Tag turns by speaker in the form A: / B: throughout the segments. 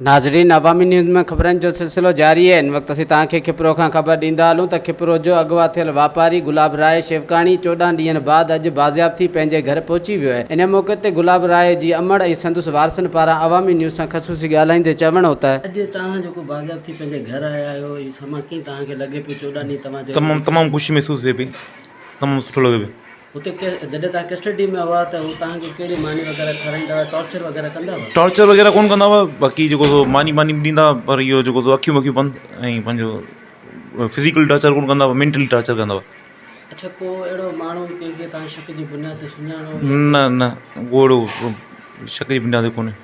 A: नाज़रीन, अवामी न्यूज़ में ख़बरनि जो सिलसिलो जारी है। इन वक्त असीं तव्हांखे खिपरो खां ख़बर ॾींदा हलूं त खिपरो जो अगवा थियल वापारी गुलाब राय शेवकाणी 14 ॾींहंनि बाद अॼु बाज़ियाब थी पंहिंजे घर पहुची वियो आहे। इन मौक़े ते गुलाब राय जी अमड़ ऐं संदुसि वारसनि पारां अवामी न्यूज़ सां ख़सूसी ॻाल्हाईंदे चवणो त
B: अॼु तव्हां जेको बाज़ियाब थी पंहिंजे घर आया आहियो, हीउ समा कीअं तव्हांखे लॻे पियो? 14 ॾींहं तव्हां
C: तमामु ख़ुशी महसूस थिए पई, तमामु सुठो लॻे पियो।
B: हुते जॾहिं तव्हां कस्टडी में हुआ त हू तव्हांखे कहिड़ी मानी वग़ैरह खाराईंदा हुआ, टॉर्चर वग़ैरह कंदा हुआ?
C: टॉर्चर वग़ैरह कोन कंदा हुआ, बाक़ी जेको सो मानी ॾींदा, पर इहो जेको सो अखियूं बंदि ऐं पंहिंजो फिज़िकल टॉर्चर कोन कंदा हुआ, मेंटली टॉर्चर कंदा हुआ।
B: अच्छा, को अहिड़ो माण्हू कंहिंखे तव्हां शक जी बुनियाद ते सुञाणो?
C: न को अहिड़ो शक जी बुनियाद ते कोन्हे।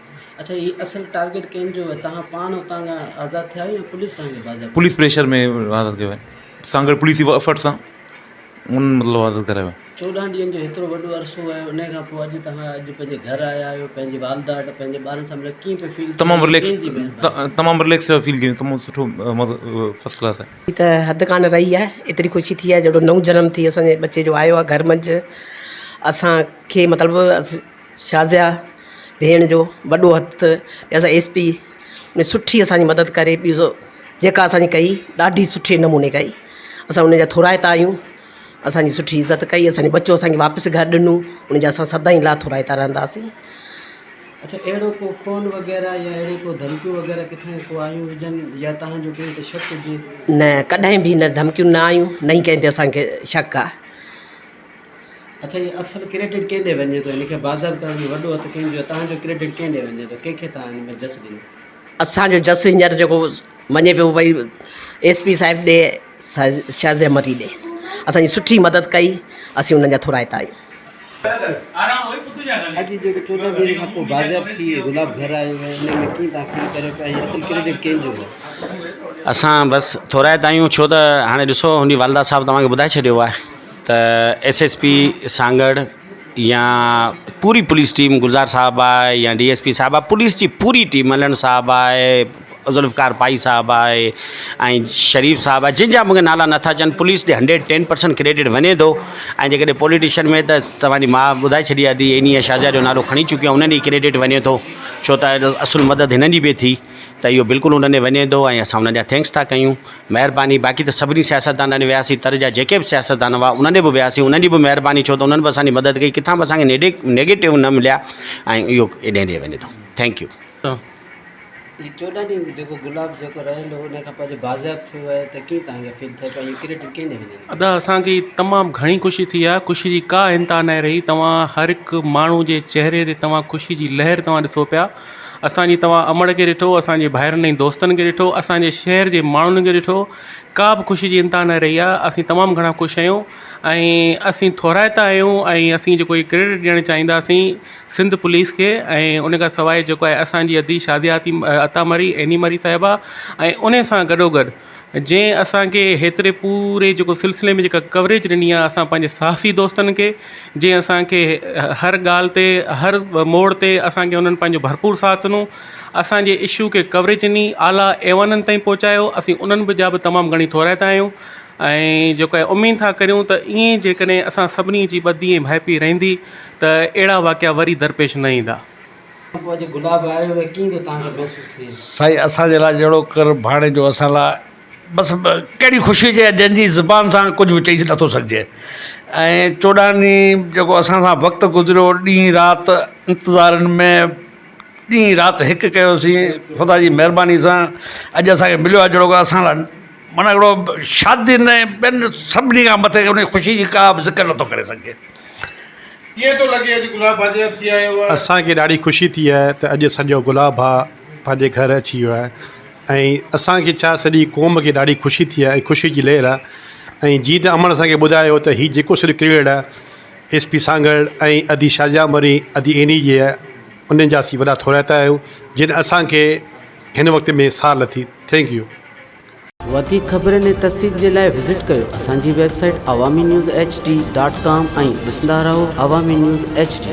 B: अच्छा, हीउ असुलु टारगेट कंहिंजो आहे? तव्हां पाण हुतां खां आज़ादु थिया आहियो या पुलिस तव्हांखे बाज़ियाब?
C: पुलिस प्रेशर में आज़ादु कयो आहे, सां गॾु पुलिस एफर्ट सां उन मतिलबु आज़ादु करायो आहे। 14
B: ॾींहंनि जो हेतिरो वॾो अरसो आहे, उन खां पोइ अॼु तव्हां पंहिंजे घर आया आहियो, पंहिंजे वालदा वटि, पंहिंजे ॿारनि सां मिलियो, कीअं पियो फील?
C: तमामु रिलैक्स फील कयूं, तमामु सुठो, फर्स्ट क्लास आहे।
D: त हद कान रही आहे, एतिरी ख़ुशी थी आहे जहिड़ो नओं जनम थी असांजे बच्चे जो आयो आहे घर मंझि। असांखे मतिलबु शाज़िया भेण जो वॾो हथु, असां SP उन सुठी असांजी मदद करे, ॿियो जेका असांजी कई ॾाढी सुठे नमूने कई। असां उनजा थोराइता आहियूं, असांजी सुठी इज़त कई, असांजो बच्चो असांखे वापसि घर ॾिनो, उनजा असां सदाईं लाथोराइता रहंदासीं।
B: अच्छा, अहिड़ो को फ़ोन वग़ैरह या अहिड़ी को धमकियूं वग़ैरह किथां को आयूं हुजनि या तव्हांजो कंहिं ते शक हुजे?
D: न, कॾहिं बि न, धमकियूं न आयूं, न ई कंहिं ते असांखे शक आहे।
B: अच्छा, ये असुलु क्रेडिट केॾे वञे थो? हिनखे बाज़ार करण में वॾो हथु कंहिंजो आहे? तव्हांजो क्रेडिट केॾे वञे थो? कंहिंखे तव्हां हिन में जस ॾिनो?
D: असांजो जस हींअर जेको वञे पियो भई SP साहिबु ॾे, शाज़िया मरी ॾे, असांजी सुठी मदद कई, असीं उन्हनि जा थोराइता आहियूं।
B: अॼु जेको 14 ॾींहं खां पोइ बाज़ियाब थी गुलाब घर आयो आहे, हिन में कीअं तव्हां फील करे पिया? असुलु क्रेडिट कंहिंजो आहे?
A: असां बसि थोराइता आहियूं, छो त हाणे ॾिसो, हुन वालदा साहिबु तव्हांखे ॿुधाए छॾियो आहे त SSP सां गॾु या पूरी पुलिस टीम, गुलज़ार साहिबु आहे या DSP साहिबु आहे, पुलिस जी पूरी टीम, मलन साहिबु आहे, ज़ुल्फ़कार पाई साहिबु आहे ऐं शरीफ़ साहिबु आहे, जिन जा मूंखे नाला नथा अचनि, पुलिस ॾे 110% क्रेडिट वञे थो। ऐं जेकॾहिं पॉलिटिशियन में त तव्हांजी मां ॿुधाए छॾी आहे, इन शाज़िया जो नालो खणी चुकी आहे, उन्हनि ई क्रेडिट वञे थो, छो त असुलु मदद हिननि जी बि थी, त इहो बिल्कुलु उन्हनि वञे थो ऐं असां उन्हनि जा थैंक्स था कयूं, महिरबानी। बाक़ी त सभिनी सियासतदाननि वियासीं, तर जा जेके बि सियासतदान हुआ उन्हनि बि वियासीं, उन्हनि जी बि महिरबानी, छो त उन्हनि बि असांजी मदद कई, किथां बि असांखे नेगेटिव न मिलिया ऐं इहो एॾे ॾे वञे थो। Thank U.
B: 14 ॾींहं जेको गुलाब जेको रहियल हो, उन खां पोइ बाज़ियाब थियो आहे, त कीअं तव्हांखे फील थिए पियो? इहो क्रेडिट केॾे वञे?
E: अदा असांखे तमामु घणी ख़ुशी थी आहे, ख़ुशी जी का इंता न रही। तव्हां हर हिकु माण्हू जे चहिरे ते तव्हां ख़ुशी जी लहर तव्हां ॾिसो पिया। असांजी तव्हां अमड़ खे ॾिठो, असांजे भाइरनि ऐं दोस्तनि खे ॾिठो, असांजे शहर जे माण्हुनि खे ॾिठो, का बि ख़ुशी जी इंता न रही आहे। असीं तमामु घणा ख़ुशि आहियूं ऐं असीं थोराइता आहियूं ऐं असीं जेको इहो क्रेडिट ॾियणु चाहींदासीं सिंध पुलिस खे। ऐं उन खां सवाइ जेको आहे असांजी अदी शाज़िया अता मरी, एनी मरी साहिबा, ऐं उन सां गॾोगॾु जंहिं असांखे हेतिरे पूरे जेको सिलसिले में जेका कवरेज ॾिनी आहे, असां पंहिंजे सहाफ़ी दोस्तनि खे, जंहिं असांखे हर ॻाल्हि ते, हर मोड़ ते असांखे उन्हनि पंहिंजो भरपूर साथ ॾिनो, असांजे इशू खे कवरेज ॾिनी, आला एवाननि ताईं पहुचायो। असीं उन्हनि बि जा बि तमामु घणी थोराइता आहियूं ऐं जेको आहे उमेदु था करियूं त ईअं जेकॾहिं असां सभिनी जी ॿधी ऐं भाइपी रहंदी त अहिड़ा वाक़िया वरी दरपेश न ईंदा।
B: गुलाब आयो आहे, कीअं तव्हांखे महसूस थिए?
F: साईं, असांजे लाइ जहिड़ो कर भाणे जो असां लाइ बसि कहिड़ी ख़ुशी जे जंहिंजी ज़ुबान सां कुझु बि चई नथो सघिजे। ऐं 14 ॾींहं जेको असां सां वक़्तु गुज़रियो, ॾींहुं राति इंतज़ारनि में, ॾींहुं राति हिकु कयोसीं, ख़ुदा जी महिरबानी सां अॼु असांखे मिलियो आहे जहिड़ो असां लाइ माना हिकिड़ो शादी न ॿियनि सभिनी खां मथे उन ख़ुशी जी का बि ज़िक्र नथो करे सघे।
G: कीअं थो लॻे अॼु गुलाब बाज़ियाब थी आयो आहे?
H: असांखे ॾाढी ख़ुशी थी आहे त अॼु सॼो गुलाब आहे पंहिंजे घर अची वियो आहे ऐं असांखे छा सॼी क़ौम खे ॾाढी ख़ुशी थी आहे ऐं ख़ुशी जी लहर आहे। ऐं जीअं त अमन असांखे ॿुधायो त हीउ जेको सॼो क्रेडिट आहे SP सां गॾु ऐं अदी शाज़िया मरी, अदी एनी जी आहे, उन्हनि जा असीं वॾा थोराइता आहियूं जिन असांखे हिन वक़्त में साह लथी। Thank U.
A: वधीक ख़बरनि ऐं तफ़सील जे लाइ विज़िट कयो असांजी वेबसाइट awami news hd.com ऐं ॾिसंदा रहो अवामी न्यूज़ HD।